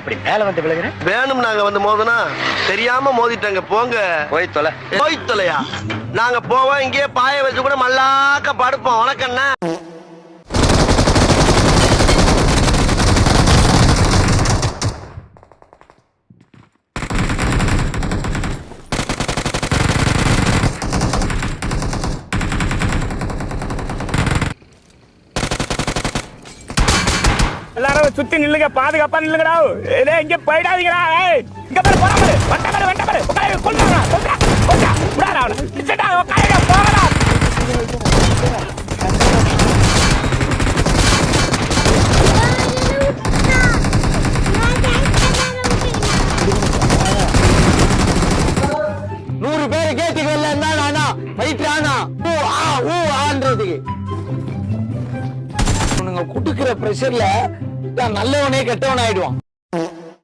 இப்படி மேல வந்து விழுகிறேன்? வேணும் நாங்க வந்து மோதனா தெரியாம மோதிட்டாங்க. போங்க. போய் தொலை. போய் தொலையா? நாங்க போவோம், இங்கேயே பாய வச்சு கூட மல்லாக்க படுப்போம். உனக்கண்ணா எல்லாரும் சுத்தி நில்லுங்க, பாதுகாப்பா நில்லுங்கடா. இங்க போயிடாதீங்கடா. இங்க பாரு, போடா பாரு, வண்ட பாரு, வண்ட பாரு. உட்காரு, கொல்லுடா, கொல்லுடா, கொல்லுடா. விடாதடா அவனை. இச்சடா, உட்காருடா, போடா. நூறு பேரை கேட்டுக்கல இருந்தா வயிற்றானா ஆன்றதுக்கு குடுக்கிற பிரஷர்ல நல்லவனே கெட்டவன் ஆயிடுவான்.